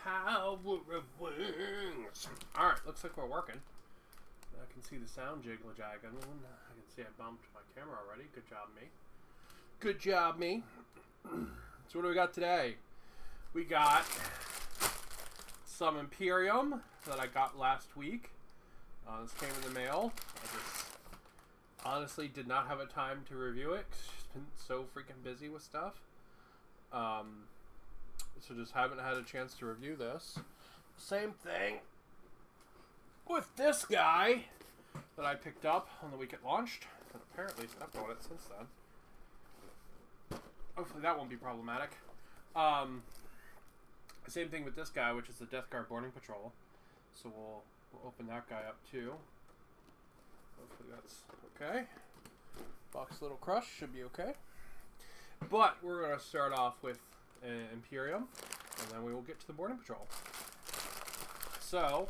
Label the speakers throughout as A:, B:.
A: power of wings. Alright, looks like we're working. I can see the sound jiggle-jagging. I can see I bumped my camera already. Good job, me. Good job, me. So what do we got today? We got some Imperium that I got last week. This came in the mail. I just honestly did not have a time to review it. I've been so freaking busy with stuff. So just haven't had a chance to review this. Same thing with this guy that I picked up on the week it launched. And apparently I've bought it since then. Hopefully that won't be problematic. Same thing with this guy, which is the Deathguarrd boarding patrol. So we'll open that guy up too. Hopefully that's okay. Box little crush should be okay. But we're going to start off with Imperium, and then we will get to the boarding patrol. So,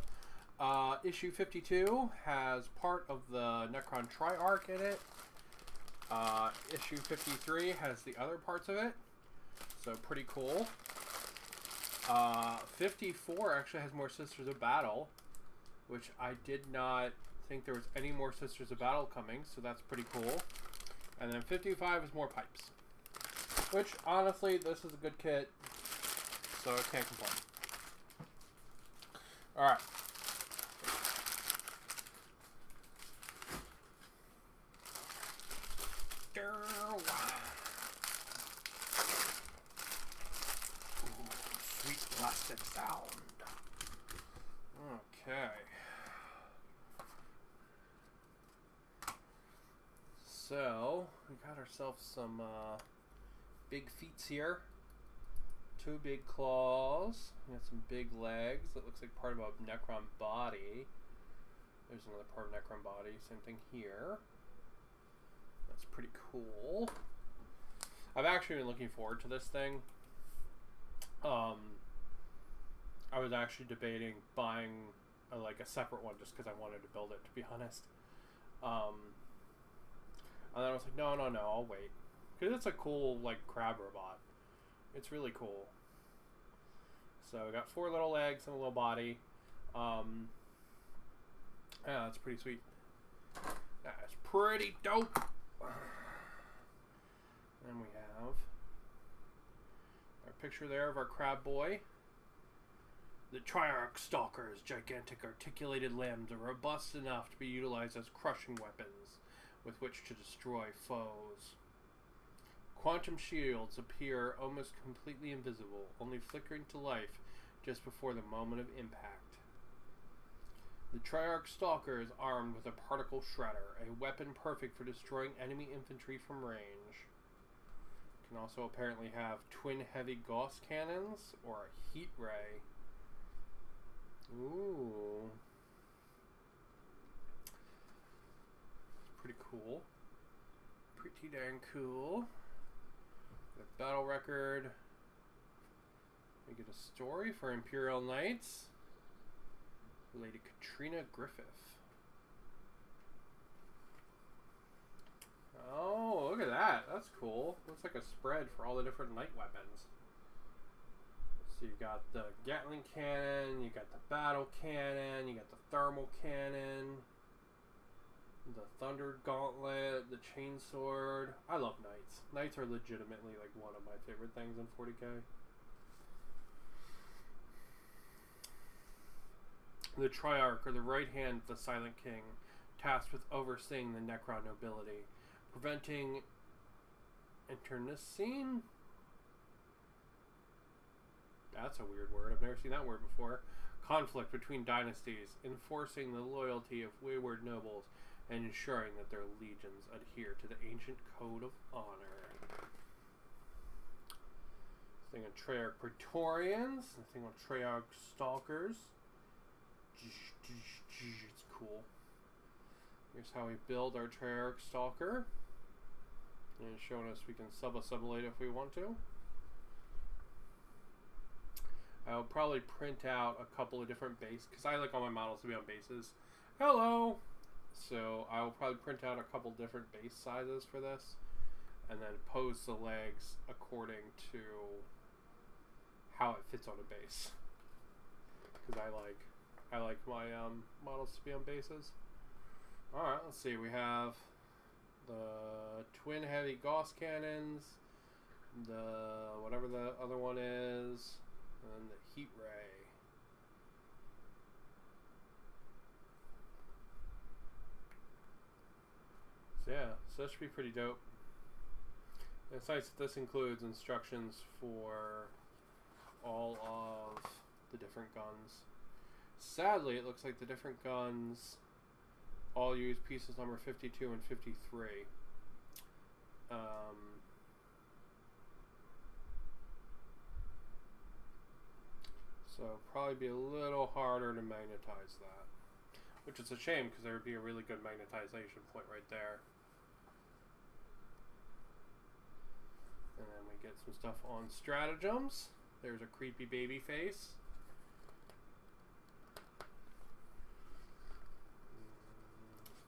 A: issue 52 has part of the Necron Triarch in it. Issue 53 has the other parts of it. So pretty cool. 54 actually has more Sisters of Battle, which I did not think there was any more Sisters of Battle coming, so that's pretty cool. And then 55 is more pipes, which honestly, this is a good kit, so I can't complain. Alright. Sweet plastic sound. Okay. So, we got ourselves some big feet here. 2 big claws. We got some big legs. That looks like part of a Necron body. There's another part of Necron body. Same thing here. That's pretty cool. I've actually been looking forward to this thing. I was actually debating buying like a separate one just because I wanted to build it, to be honest. And then I was like, no, I'll wait. Because it's a cool, like, crab robot. It's really cool. So, we got 4 little legs and a little body. Yeah, that's pretty sweet. That's pretty dope. And we have our picture there of our crab boy. The Triarch Stalker's gigantic articulated limbs are robust enough to be utilized as crushing weapons with which to destroy foes. Quantum shields appear almost completely invisible, only flickering to life just before the moment of impact. The Triarch Stalker is armed with a particle shredder, a weapon perfect for destroying enemy infantry from range. Can also apparently have twin heavy Gauss cannons or a heat ray. Ooh. Pretty cool. Pretty dang cool. The battle record. We get a story for Imperial Knights. Lady Katrina Griffith. Oh, look at that. That's cool. Looks like a spread for all the different light weapons. So you got the Gatling cannon, you got the battle cannon, you got the thermal cannon, the thunder gauntlet, the chainsword. I love knights. Knights are legitimately like one of my favorite things in 40k. The Triarch, or the right hand of the Silent King, tasked with overseeing the Necron nobility, preventing internecine. That's a weird word. I've never seen that word before. Conflict between dynasties, enforcing the loyalty of wayward nobles, and ensuring that their legions adhere to the ancient code of honor. Thing on Triarch Praetorians, the thing on Triarch Stalkers. It's cool. Here's how we build our Triarch Stalker. And it's showing us we can sub-assimilate if we want to. I'll probably print out a couple of different bases, because I like all my models to be on bases. Hello! So I will probably print out a couple different base sizes for this, and then pose the legs according to how it fits on a base. because I like my models to be on bases. All right, let's see. We have the twin heavy Gauss cannons, the whatever the other one is, and the heat ray. So yeah, so that should be pretty dope. And it's nice that this includes instructions for all of the different guns. Sadly, it looks like the different guns all use pieces number 52 and 53. So probably be a little harder to magnetize that, which is a shame because there would be a really good magnetization point right there. And then we get some stuff on stratagems. There's a creepy baby face.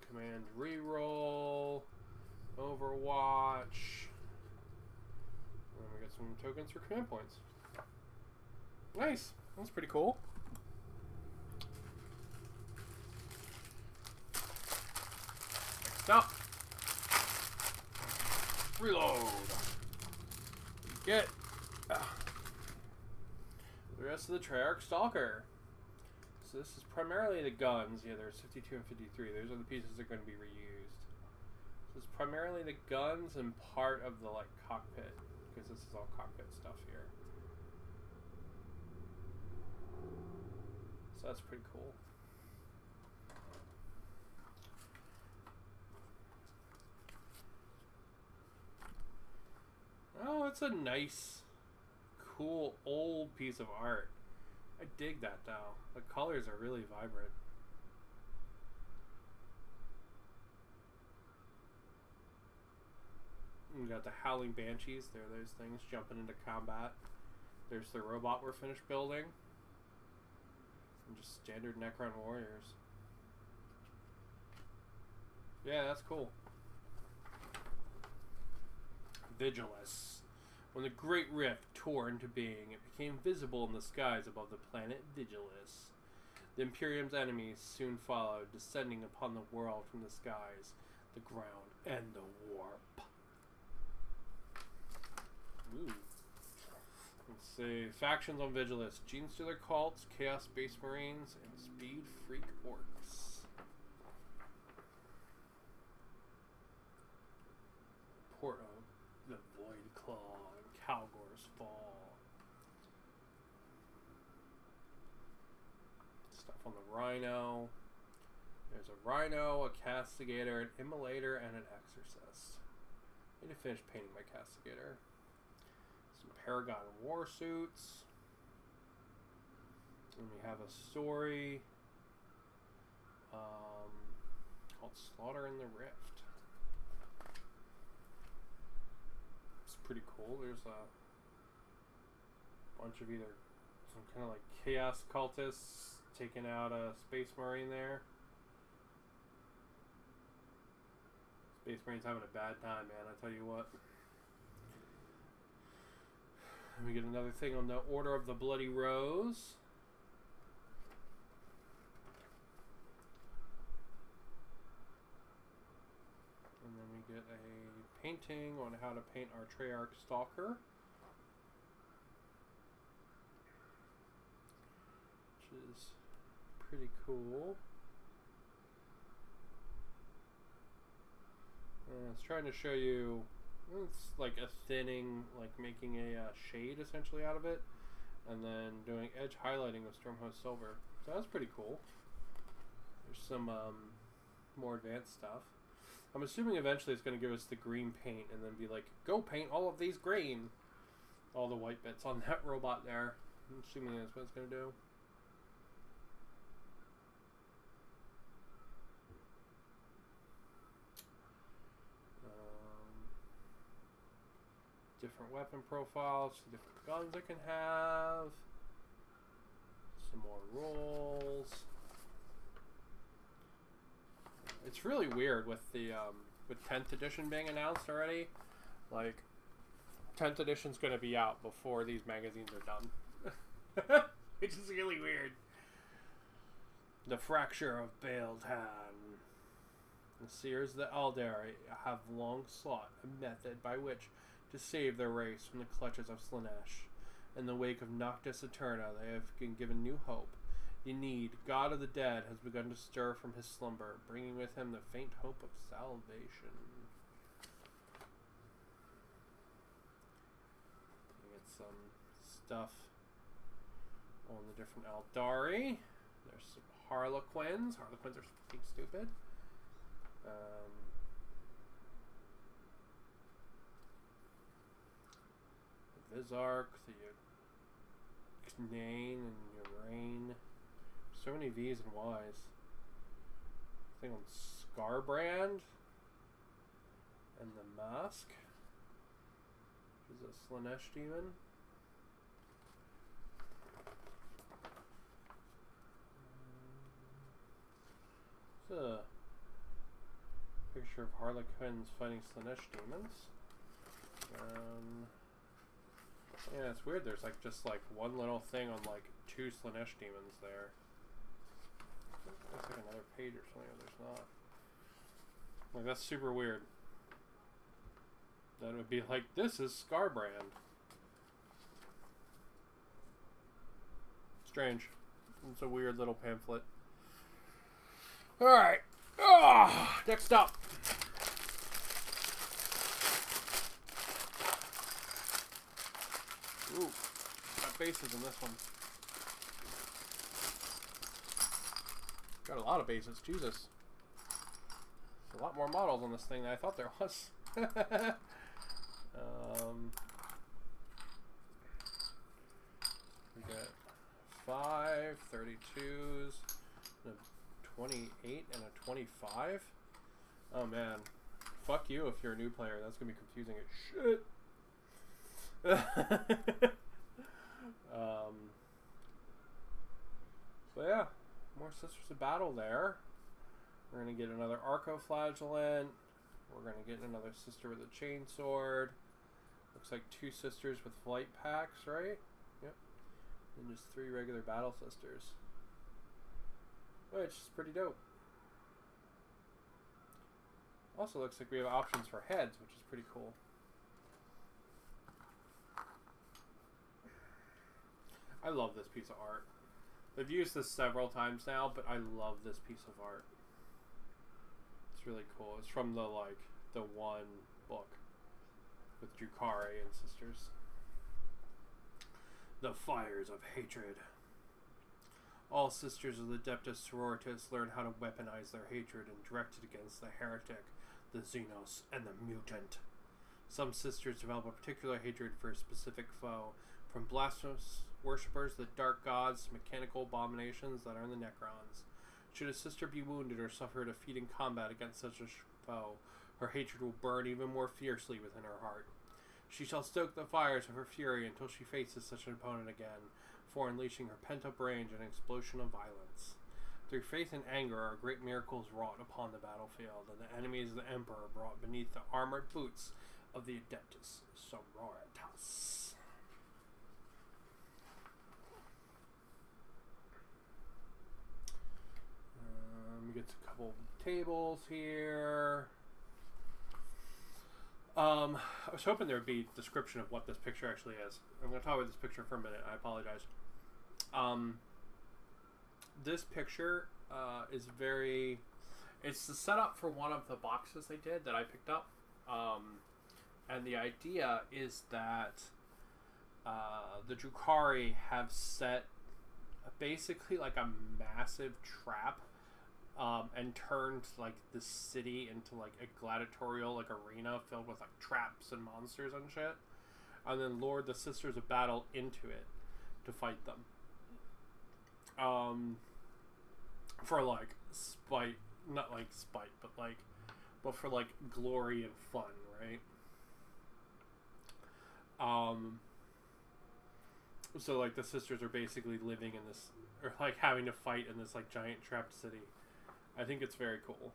A: Command reroll. Overwatch. And then we get some tokens for command points. Nice. That's pretty cool. Next up. Reload. Get the rest of the Treyarch Stalker. So this is primarily the guns. Yeah, there's 52 and 53. Those are the pieces that are going to be reused. So it's primarily the guns and part of the like cockpit, because this is all cockpit stuff here. So that's pretty cool. Oh, it's a nice, cool, old piece of art. I dig that though. The colors are really vibrant. We got the Howling Banshees. There are those things jumping into combat. There's the robot we're finished building. And just standard Necron warriors. Yeah, that's cool. Vigilus. When the Great Rift tore into being, it became visible in the skies above the planet Vigilus. The Imperium's enemies soon followed, descending upon the world from the skies, the ground, and the warp. Ooh. Let's see. Factions on Vigilus. Gene Stealer cults, Chaos Space Marines, and Speed Freak Orcs. Port of the Void Claw and Kalgor's Fall. Stuff on the Rhino. There's a Rhino, a Castigator, an Immolator, and an Exorcist. I need to finish painting my Castigator. Some Paragon war suits. And we have a story called Slaughter in the Rift. It's pretty cool. There's a bunch of either some kind of like chaos cultists taking out a Space Marine there. Space Marine's having a bad time, man, I tell you what. And we get another thing on the Order of the Bloody Rose. And then we get a painting on how to paint our Treyarch Stalker. Which is pretty cool. It's trying to show you, it's like a thinning, like making a shade essentially out of it, and then doing edge highlighting with Stormhost Silver. So that's pretty cool. There's some more advanced stuff. I'm assuming eventually it's going to give us the green paint and then be like, go paint all of these green. All the white bits on that robot there. I'm assuming that's what it's going to do. Different weapon profiles, different guns it can have, some more rolls. It's really weird with the with 10th edition being announced already. Like 10th edition's going to be out before these magazines are done, which is really weird. The fracture of Bailtan. The Seers of the Eldari have long sought a method by which to save their race from the clutches of Slaanesh. In the wake of Noctis Eterna, they have been given new hope. Yenid, god of the dead, has begun to stir from his slumber, bringing with him the faint hope of salvation. Get some stuff on the different Eldari. There's some Harlequins. Harlequins are fucking stupid. Vizark, the Knane and Urain. So many V's and Y's. Thing on Scarbrand. And the Mask. Which is a Slaanesh demon. It's a picture of Harlequins fighting Slaanesh demons. Yeah, it's weird. There's like just like one little thing on like 2 Slaanesh demons there. Looks like another page or something, but there's not. Like, that's super weird. That would be like, this is Scarbrand. Strange. It's a weird little pamphlet. Alright. Next up. Ooh, got bases in this one. Got a lot of bases, Jesus. There's a lot more models on this thing than I thought there was. We got 5 32s, a 28 and a 25. Oh man, fuck you if you're a new player. That's gonna be confusing as shit. So yeah, more Sisters of Battle there. We're gonna get another Arco-Flagellant. We're gonna get another sister with a chainsword. Looks like 2 sisters with flight packs, right? Yep. And just 3 regular battle sisters, which is pretty dope. Also looks like we have options for heads, which is pretty cool. I love this piece of art. I've used this several times now, but I love this piece of art. It's really cool. It's from the one book with Drukhari and sisters. The Fires of Hatred. All sisters of the Adeptus Sororitas learn how to weaponize their hatred and direct it against the heretic, the Xenos, and the mutant. Some sisters develop a particular hatred for a specific foe, from blasphemous worshippers, the dark gods, to mechanical abominations that are the Necrons. Should a sister be wounded or suffer a defeat in combat against such a foe, her hatred will burn even more fiercely within her heart. She shall stoke the fires of her fury until she faces such an opponent again, before unleashing her pent-up rage and an explosion of violence. Through faith and anger are great miracles wrought upon the battlefield, and the enemies of the Emperor brought beneath the armored boots of the Adeptus Sororitas. We get a couple tables here. I was hoping there would be a description of what this picture actually is. I'm going to talk about this picture for a minute. I apologize. This picture is very... It's the setup for one of the boxes they did that I picked up. And the idea is that the Drukhari have set basically like a massive trap and turned like the city into like a gladiatorial like arena filled with like traps and monsters and shit, and then lured the Sisters of Battle into it to fight them. For like spite, not like spite, but for like glory and fun, right? So like the sisters are basically living in this, or like having to fight in this like giant trapped city. I think it's very cool.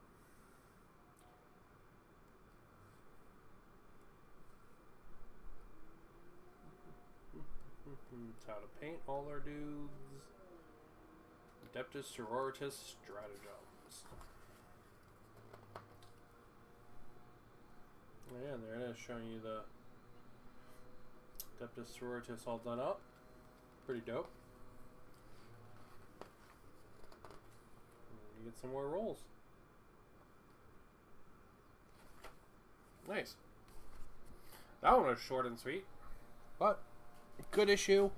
A: It's how to paint all our dudes. Adeptus Sororitas Stratagems. Yeah, there it is, showing you the Adeptus Sororitas all done up. Pretty dope. And you get some more rolls. Nice. That one was short and sweet, but good issue.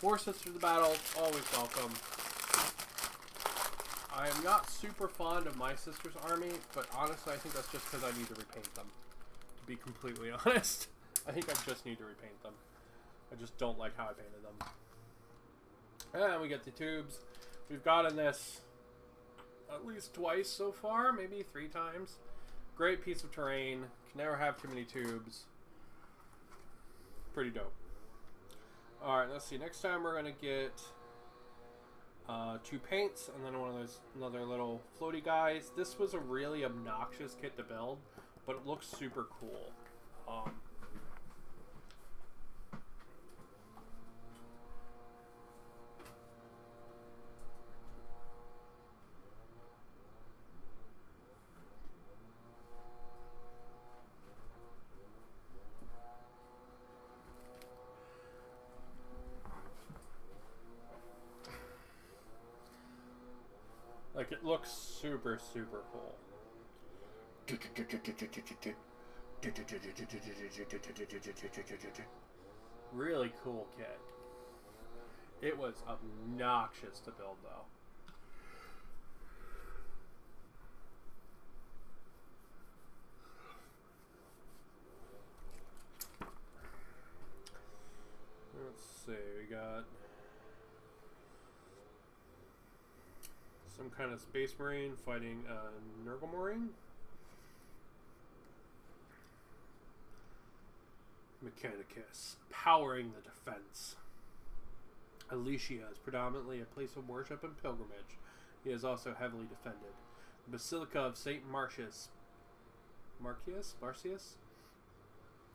A: More Sisters of Battle, always welcome. I am not super fond of my sister's army, but honestly, I think that's just because I need to repaint them. To be completely honest, I think I just need to repaint them. I just don't like how I painted them. And we get the tubes. We've gotten this at least twice so far, maybe 3 times. Great piece of terrain. Can never have too many tubes. Pretty dope. Alright, let's see. Next time we're going to get 2 paints and then one of those another little floaty guys. This was a really obnoxious kit to build, but it looks super cool. Like, it looks super, super cool. Really cool kit. It was obnoxious to build, though. Let's see, we got some kind of space marine fighting a Nurgle-Marine. Mechanicus, powering the defense. Alicia is predominantly a place of worship and pilgrimage. He is also heavily defended. The Basilica of St. Marcius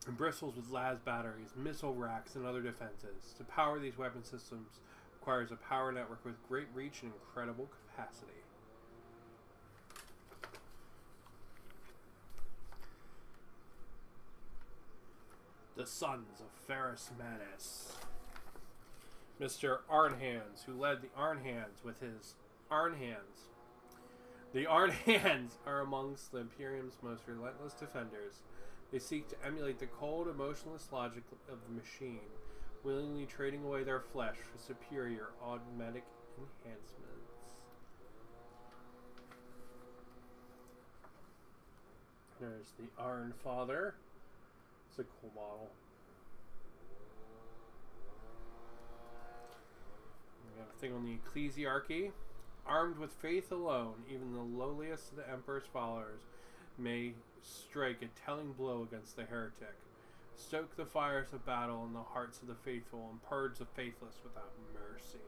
A: and bristles with las batteries, missile racks, and other defenses. To power these weapon systems requires a power network with great reach and incredible capacity. The Sons of Ferrus Manus. Mr. Arnhands, who led the Arnhands with his Arnhands. The Arnhands are amongst the Imperium's most relentless defenders. They seek to emulate the cold, emotionless logic of the machine, willingly trading away their flesh for superior automatic enhancements. There's the Arn Father. It's a cool model. We got a thing on the Ecclesiarchy. Armed with faith alone, even the lowliest of the Emperor's followers may strike a telling blow against the heretic. Stoke the fires of battle in the hearts of the faithful and purge the faithless without mercy.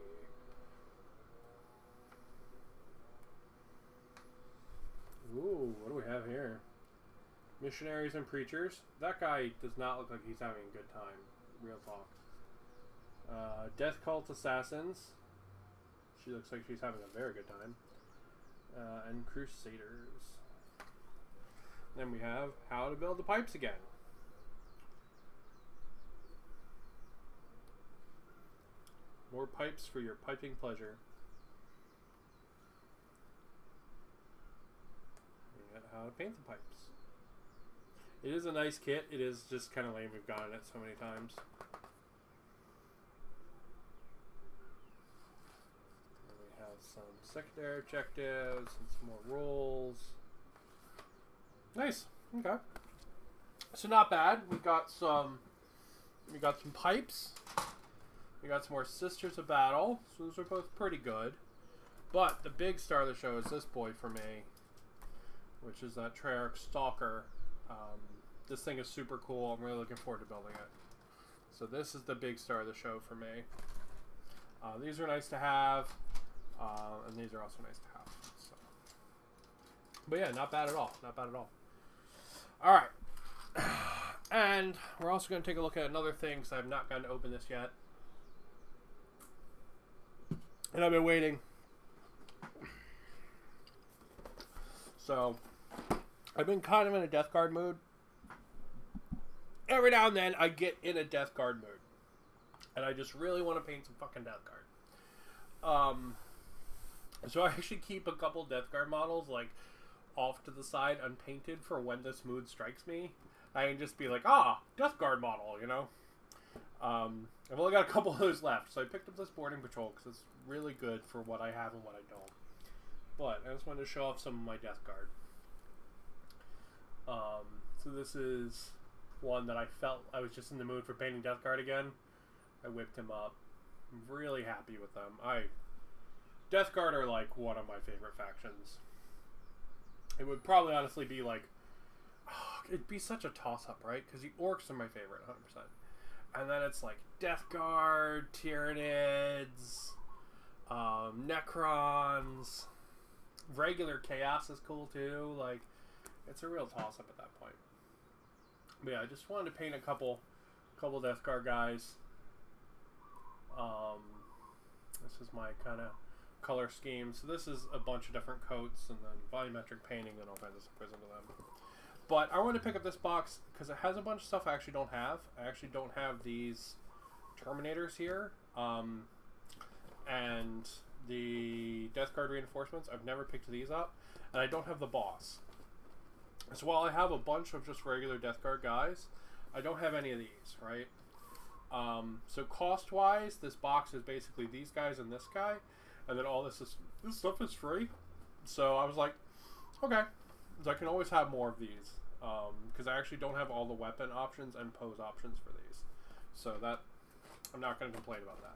A: Ooh, what do we have here? Missionaries and preachers. That guy does not look like he's having a good time. Real talk. Death cult assassins. She looks like she's having a very good time. And crusaders. Then we have how to build the pipes again. More pipes for your piping pleasure. We got how to paint the pipes. It is a nice kit. It is just kind of lame. We've gotten it so many times. And we have some secondary objectives and some more rolls. Nice. Okay. So not bad. We got some pipes. We got some more Sisters of Battle. So those are both pretty good. But the big star of the show is this boy for me, which is that Treyarch Stalker. This thing is super cool. I'm really looking forward to building it. So this is the big star of the show for me. These are nice to have, and these are also nice to have. So. But yeah, not bad at all. Not bad at all. All right. And we're also going to take a look at another thing, because I have not gotten to open this yet. And I've been waiting. So, I've been kind of in a Death Guard mood. Every now and then, I get in a Death Guard mood. And I just really want to paint some fucking Death Guard. So I actually keep a couple Death Guard models, like, off to the side, unpainted, for when this mood strikes me. I can just be like, Death Guard model, you know? I've only got a couple of those left, so I picked up this Boarding Patrol, because it's really good for what I have and what I don't. But I just wanted to show off some of my Death Guard. So this is one that I felt I was just in the mood for painting Death Guard again. I whipped him up. I'm really happy with them. Death Guard are like one of my favorite factions. It would probably honestly be like, it'd be such a toss-up, right? Because the Orcs are my favorite, 100%. And then it's like Death Guard, Tyranids, Necrons, regular Chaos is cool too. Like, it's a real toss-up at that point. But yeah, I just wanted to paint a couple Death Guard guys. This is my kind of color scheme. So this is a bunch of different coats and then volumetric painting and all kinds of stuff goes into them. But I wanted to pick up this box because it has a bunch of stuff I actually don't have. I actually don't have these Terminators here. And the Death Guard reinforcements, I've never picked these up. And I don't have the boss. So while I have a bunch of just regular Death Guard guys, I don't have any of these, right? So cost-wise, this box is basically these guys and this guy. And then all this stuff is free. So I was like, okay. So I can always have more of these. Because I actually don't have all the weapon options and pose options for these. So that, I'm not going to complain about that.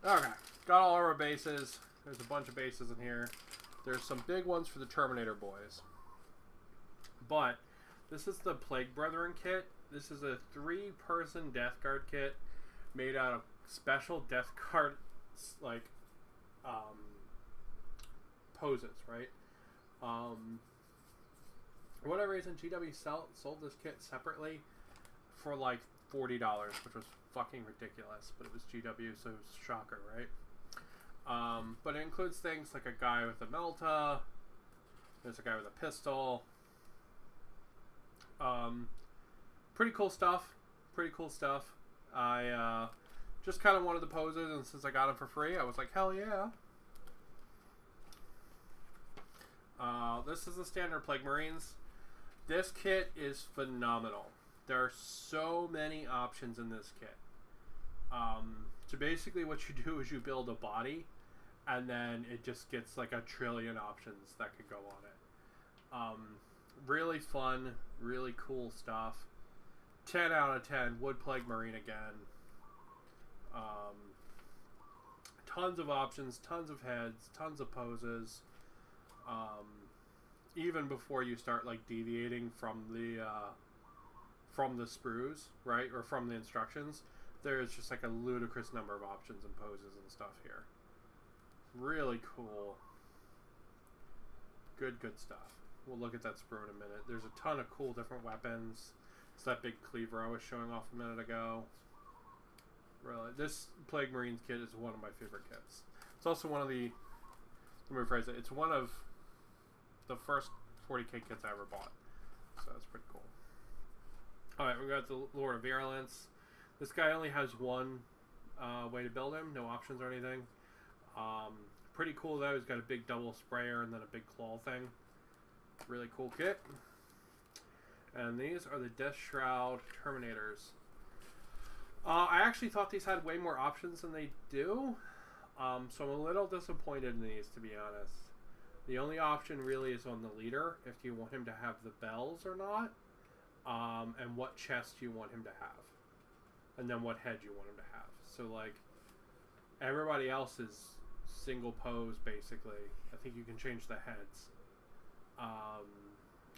A: Alright. Okay. Got all our bases. There's a bunch of bases in here. There's some big ones for the Terminator boys. But this is the Plague Brethren kit. This is a 3-person Death Guard kit made out of special Death Guard, like, poses, right? For whatever reason, GW sold this kit separately for like $40, which was fucking ridiculous. But it was GW, so it was a shocker, right? But it includes things like a guy with a Melta. There's a guy with a pistol. Pretty cool stuff. Pretty cool stuff. I just kind of wanted the poses, and since I got them for free, I was like, hell yeah. This is the standard Plague Marines. This kit is phenomenal. There are so many options in this kit. So basically what you do is you build a body, and then it just gets like a trillion options that could go on it. Really fun, really cool stuff. 10 out of 10. Wood Plague Marine again. Tons of options, tons of heads, tons of poses. Even before you start like deviating from the sprues, right, or from the instructions, there's just like a ludicrous number of options and poses and stuff here. Really cool. Good stuff. We'll look at that sprue in a minute. There's a ton of cool different weapons. It's that big cleaver I was showing off a minute ago. Really, this Plague Marines kit is one of my favorite kits. It's also one of the, let me rephrase it, it's one of the first 40k kits I ever bought. So that's pretty cool. Alright, we got the Lord of Virulence. This guy only has one way to build him, no options or anything. Pretty cool though, he's got a big double sprayer and then a big claw thing. Really cool kit. And these are the Death Shroud Terminators. I actually thought these had way more options than they do. So I'm a little disappointed in these, to be honest. The only option really is on the leader, if you want him to have the bells or not. And what chest you want him to have. And then what head you want him to have. So like, everybody else is single pose basically. I think you can change the heads.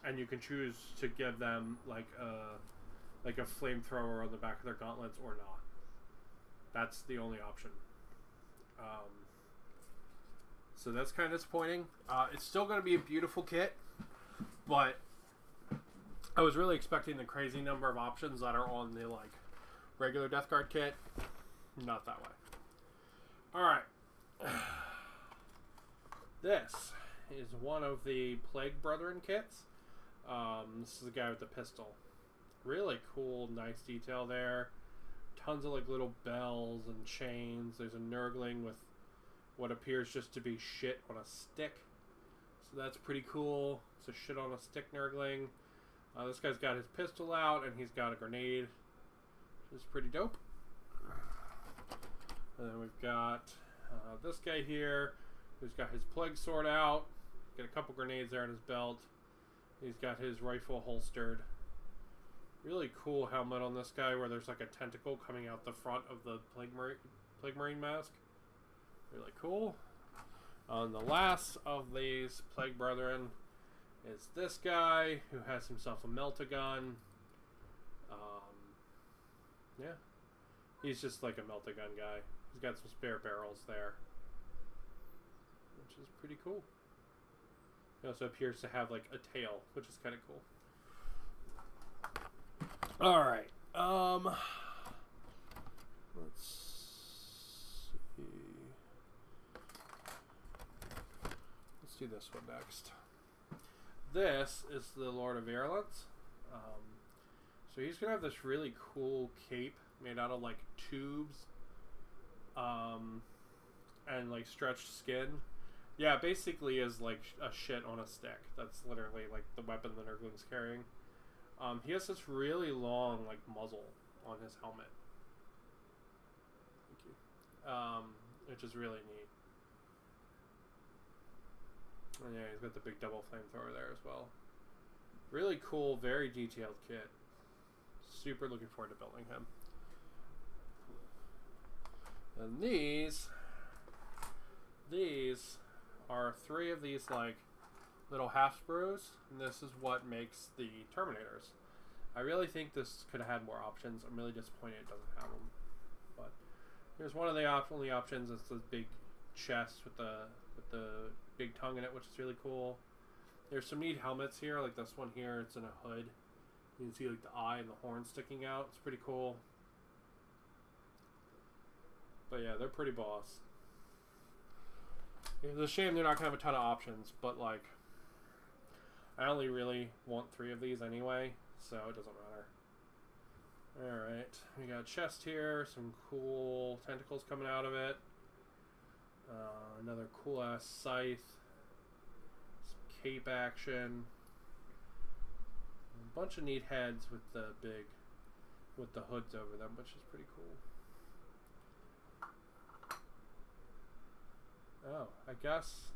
A: And you can choose to give them like a flamethrower on the back of their gauntlets or not. That's the only option. So that's kind of disappointing. It's still going to be a beautiful kit, but I was really expecting the crazy number of options that are on the like regular Death Guard kit. Not that way. Alright. This is one of the Plague Brethren kits. This is the guy with the pistol. Really cool, nice detail there. Tons of like little bells and chains. There's a Nurgling with what appears just to be shit on a stick. So that's pretty cool. It's a shit on a stick Nurgling. This guy's got his pistol out and he's got a grenade, which is pretty dope. And then we've got this guy here who's got his plague sword out. Got a couple grenades there in his belt. He's got his rifle holstered. Really cool helmet on this guy where there's like a tentacle coming out the front of the Plague Marine mask. Really cool. The last of these Plague Brethren is this guy who has himself a melt-a-gun. Yeah. He's just like a melt-a-gun guy. He's got some spare barrels there, which is pretty cool. He also appears to have like a tail, which is kind of cool. All right. Let's see. Let's do this one next. This is the Lord of Virulence. So he's gonna have this really cool cape made out of like tubes, and like stretched skin. Yeah, basically is like a shit on a stick. That's literally like the weapon the Nurgling's carrying. He has this really long like muzzle on his helmet. Thank you. Which is really neat. And yeah, he's got the big double flamethrower there as well. Really cool, very detailed kit. Super looking forward to building him. And these are 3 of these like little half sprues, and this is what makes the Terminators. I really think this could have had more options. I'm really disappointed it doesn't have them. But here's one of the only options. It's this big chest with the big tongue in it, which is really cool. There's some neat helmets here, like this one here. It's in a hood. You can see like the eye and the horn sticking out. It's pretty cool. But yeah, they're pretty boss. It's a shame they're not gonna have a ton of options, but like I only really want 3 of these anyway, so it doesn't matter. Alright, we got a chest here, some cool tentacles coming out of it. Another cool ass scythe. Some cape action. A bunch of neat heads with the hoods over them, which is pretty cool. Oh, I guess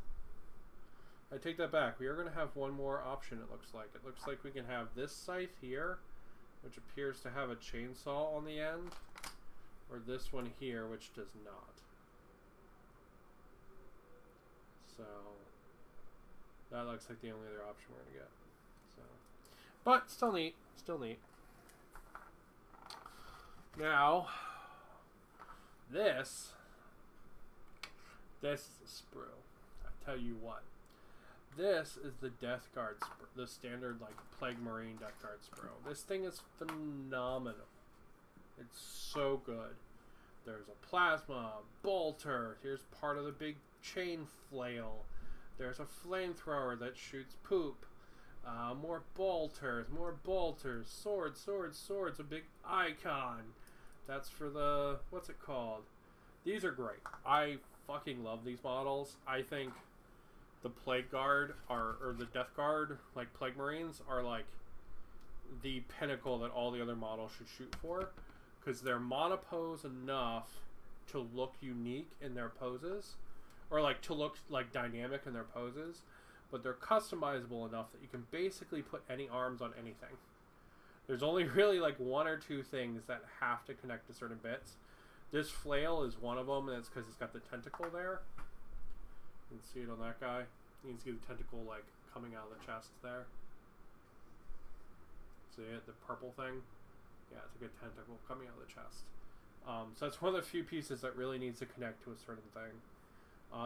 A: I take that back. We are going to have one more option, it looks like. It looks like we can have this scythe here, which appears to have a chainsaw on the end, or this one here, which does not. So that looks like the only other option we're going to get. So, but still neat. Still neat. Now, this is a sprue. I tell you what. This is the deathguarrd sprue, the standard like Plague Marine deathguarrd sprue. This thing is phenomenal. It's so good. There's a plasma, bolter. Here's part of the big chain flail. There's a flamethrower that shoots poop. More bolters, swords, a big icon. That's for the, what's it called? These are great. I fucking love these models. I think the Plague Guard or the Death Guard, like Plague Marines, are like the pinnacle that all the other models should shoot for, because they're monopose enough to look unique in their poses, or like to look like dynamic in their poses, but they're customizable enough that you can basically put any arms on anything. There's only really like 1 or 2 things that have to connect to certain bits. This flail is one of them, and it's because it's got the tentacle there. You can see it on that guy. You can see the tentacle like coming out of the chest there. See it? The purple thing? Yeah, it's a good tentacle coming out of the chest. So that's one of the few pieces that really needs to connect to a certain thing.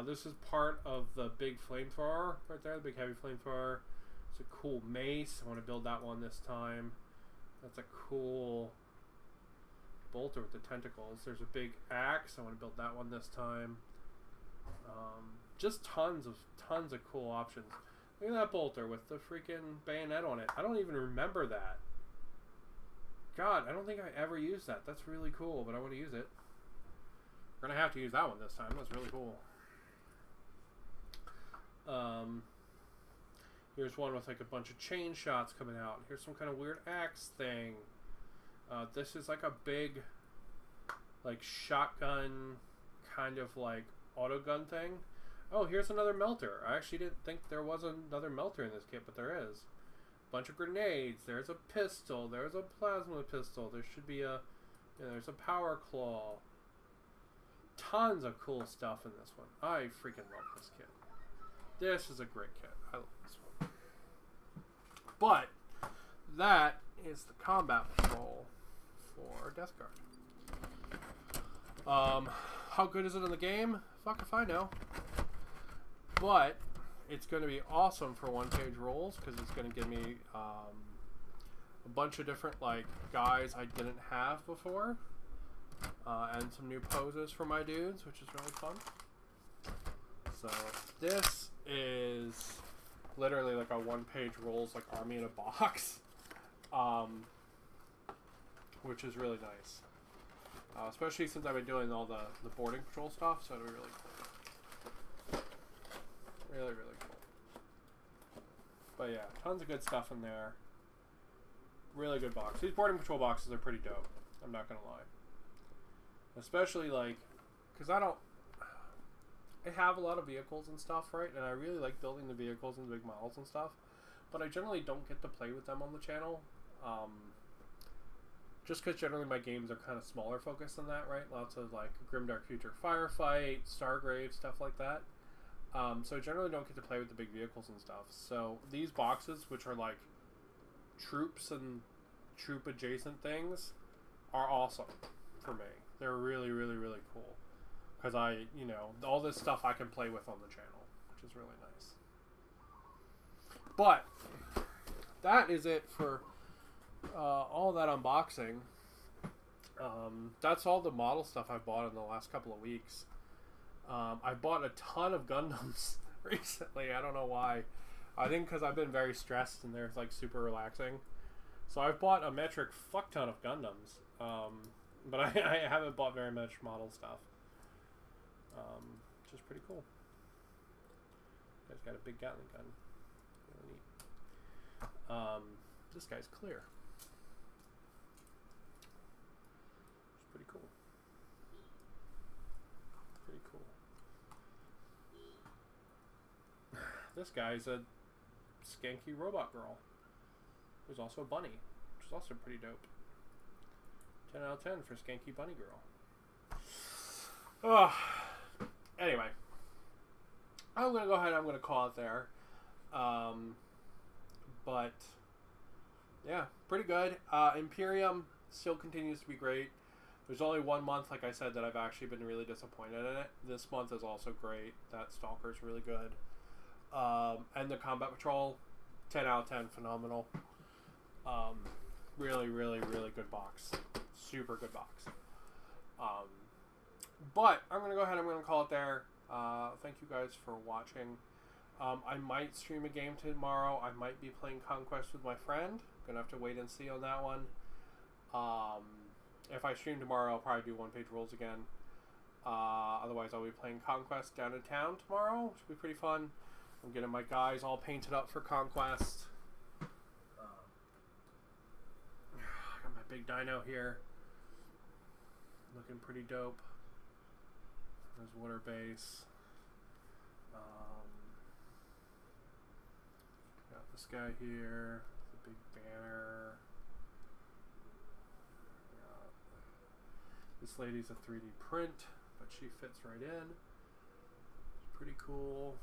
A: This is part of the big flamethrower right there, the big heavy flamethrower. It's a cool mace. I want to build that one this time. That's a cool bolter with the tentacles. There's a big axe. I want to build that one this time. Just tons of cool options. Look at that bolter with the freaking bayonet on it. I don't even remember that. God, I don't think I ever used that. That's really cool, but I want to use it. We're going to have to use that one this time. That's really cool. Here's one with like a bunch of chain shots coming out. Here's some kind of weird axe thing. This is like a big, like shotgun kind of like auto gun thing. Oh, here's another melter. I actually didn't think there was another melter in this kit, but there is. Bunch of grenades. There's a pistol. There's a plasma pistol. There should be a... there's a power claw. Tons of cool stuff in this one. I freaking love this kit. This is a great kit. I love this one. But that is the combat patrol for deathguarrd. How good is it in the game? Fuck if I know. But it's going to be awesome for one-page rolls because it's going to give me a bunch of different like guys I didn't have before, and some new poses for my dudes, which is really fun. So this is literally like a one-page rolls like army in a box, which is really nice, especially since I've been doing all the boarding patrol stuff, so it'll be really cool. Really, really cool. But yeah, tons of good stuff in there. Really good box. These boarding patrol boxes are pretty dope. I'm not gonna lie. Especially like, because I have a lot of vehicles and stuff, right? And I really like building the vehicles and the big models and stuff. But I generally don't get to play with them on the channel. Just because generally my games are kind of smaller focused than that, right? Lots of like Grimdark Future Firefight, Stargrave, stuff like that. So I generally don't get to play with the big vehicles and stuff. So these boxes, which are like troops and troop adjacent things, are awesome for me. They're really, really, really cool. Because all this stuff I can play with on the channel, which is really nice. But that is it for all that unboxing. That's all the model stuff I bought in the last couple of weeks. I bought a ton of Gundams recently. I don't know why. I think because I've been very stressed and they're like super relaxing. So I've bought a metric fuck ton of Gundams. But I haven't bought very much model stuff. Which is pretty cool. Guy's got a big Gatling gun. Really neat. This guy's clear. It's pretty cool. Pretty cool. This guy's a skanky robot girl. There's also a bunny, which is also pretty dope. 10 out of 10 for skanky bunny girl. Anyway, I'm going to go ahead and I'm going to call it there. But, yeah, pretty good. Imperium still continues to be great. There's only 1 month, like I said, that I've actually been really disappointed in it. This month is also great. That Stalker's really good. And the Combat Patrol, 10 out of 10, phenomenal. Really, really, really good box. Super good box. But I'm going to go ahead and I'm going to call it there. Thank you guys for watching. I might stream a game tomorrow. I might be playing Conquest with my friend. Going to have to wait and see on that one. If I stream tomorrow, I'll probably do one-page rules again. Otherwise, I'll be playing Conquest down in town tomorrow, which will be pretty fun. I'm getting my guys all painted up for Conquest. I got my big dino here. Looking pretty dope. There's water base. Got this guy here. The big banner. This lady's a 3D print, but she fits right in. It's pretty cool.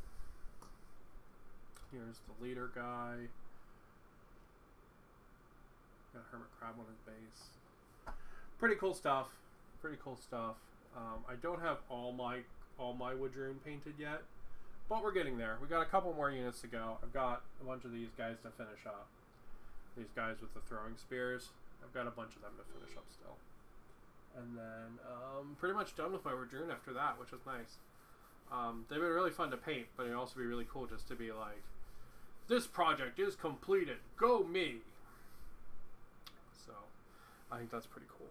A: Here's the leader guy. Got Hermit Crab on his base. Pretty cool stuff. Pretty cool stuff. I don't have all my Woodrune painted yet, but we're getting there. We got a couple more units to go. I've got a bunch of these guys to finish up. These guys with the throwing spears. I've got a bunch of them to finish up still. And then pretty much done with my Wardrune after that, which was nice. They've been really fun to paint, but it'd also be really cool just to be like, this project is completed. Go me! So, I think that's pretty cool.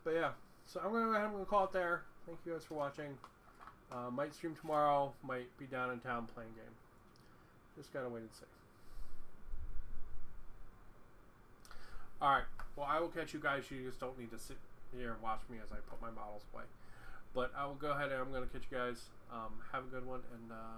A: But yeah, so I'm gonna call it there. Thank you guys for watching. Might stream tomorrow. Might be down in town playing game. Just gotta wait and see. All right. Well, I will catch you guys. You just don't need to sit here and watch me as I put my models away. But I will go ahead and I'm gonna catch you guys. Have a good one and.